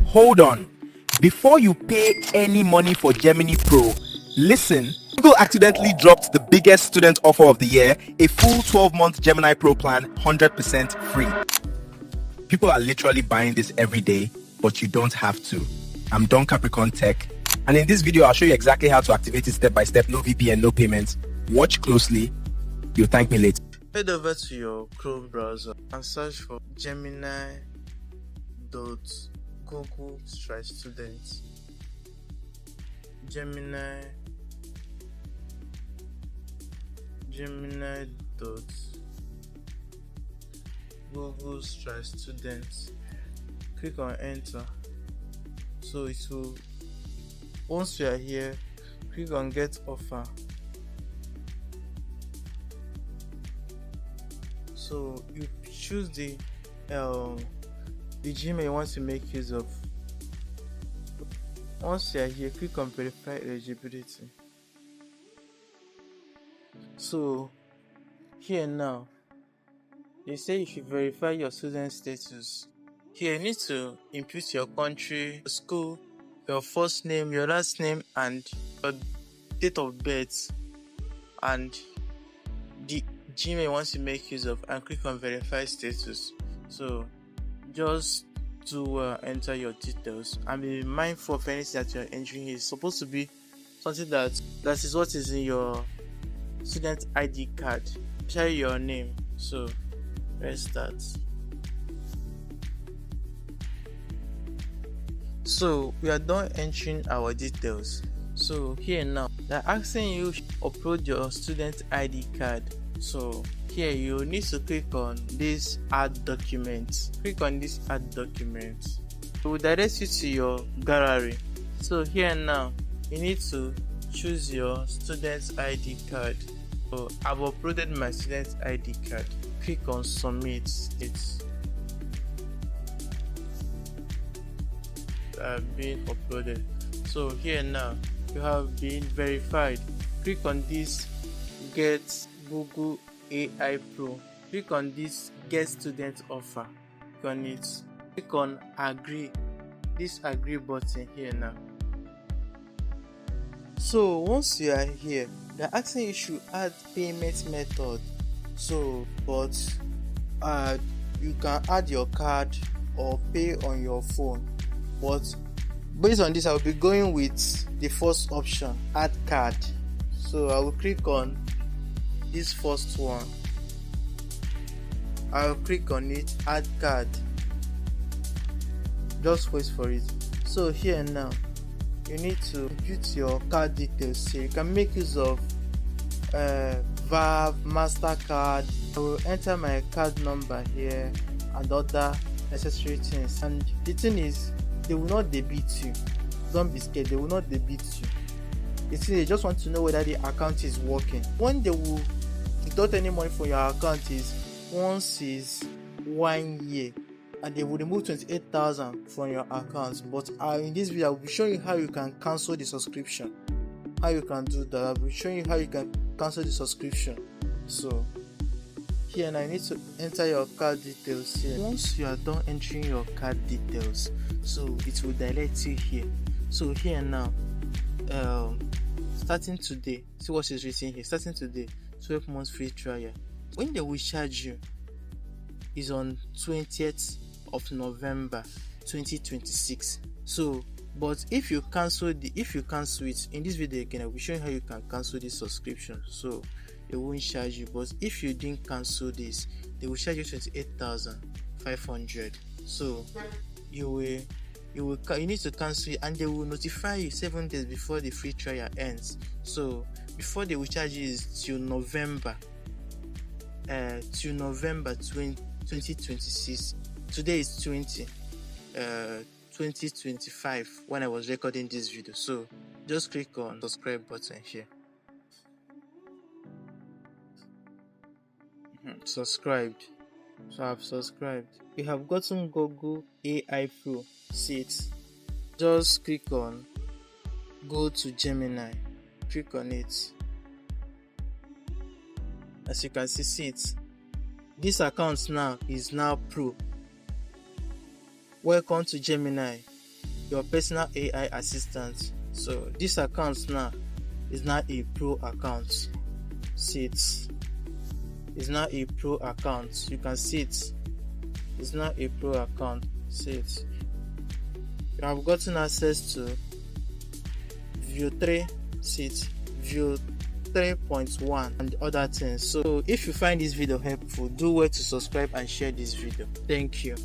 Hold on. Before you pay any money for Gemini Pro, listen. Google accidentally dropped the biggest student offer of the year, a full 12-month Gemini Pro Plan, 100% free. People are literally buying this every day, but you don't have to. I'm Don Capricorn Tech, and in this video, I'll show you exactly how to activate it step by step, no VPN, no payments. Watch closely. You'll thank me later. Head over to your Chrome browser and search for Gemini.Google/students. Gemini.Google/students. Click on enter. So it will, once you are here, click on get offer. So you choose the Gmail you want to make use of. Once you are here, click on verify eligibility. So here now, they say you should verify your student status. Here you need to input your country, school, your first name, your last name, and your date of birth, and the Gmail you want to make use of, and click on verify status. So just to enter your details and be mindful of anything that you're entering. Is supposed to be something that is what is in your student ID card, especially your name. So let's start. So we are done entering our details. So here now, they're asking you to upload your student ID card. So here you need to click on this add document. Click on this add document. It will direct you to your gallery. So here now, you need to choose your student ID card. So I've uploaded my student ID card. Click on submit. It's being uploaded. So here now, you have been verified. Click on this get Google AI Pro. Click on this get student offer. Click on it. Click on agree. This agree button here now. So once you are here, they're asking you should add payment method. So but you can add your card or pay on your phone. But based on this, I will be going with the first option, add card. So I will click on this first one. I'll click on it, add card. Just wait for it. So here now, you need to input your card details here. You can make use of VAV, MasterCard. I will enter my card number here and other necessary things. And the thing is, they will not debit you. Don't be scared, they will not debit you. You see, they just want to know whether the account is working. When they will deduct any money from your account is once is 1 year, and they will remove 28,000 from your account. But in this video, I will be showing you how you can cancel the subscription. How you can do that. I'll be showing you how you can cancel the subscription. So here now, you need to enter your card details here. Once you are done entering your card details, so it will direct you here. So here now, starting today, see what is written here. Starting today, 12 months free trial. When they will charge you is on 20th of November 2026. So but if you cancel it in this video again, I will show you how you can cancel this subscription. So they won't charge you. But if you didn't cancel this, they will charge you 28,500. So you need to cancel it, and they will notify you 7 days before the free trial ends. So before they will charge you is till November 2026. Today is 2025 when I was recording this video. So just click on subscribe button here. Subscribed. So I've subscribed. We have gotten Google AI Pro. See it. Just click on go to Gemini. Click on it. As you can see it. This account now is now Pro. Welcome to Gemini. your personal AI assistant. So this account now is now a pro account. See it. It's now a pro account. You can see it. It's now a pro account. See it. You have gotten access to View 3, see it, View 3.1 and other things. So if you find this video helpful, do well to subscribe and share this video. Thank you.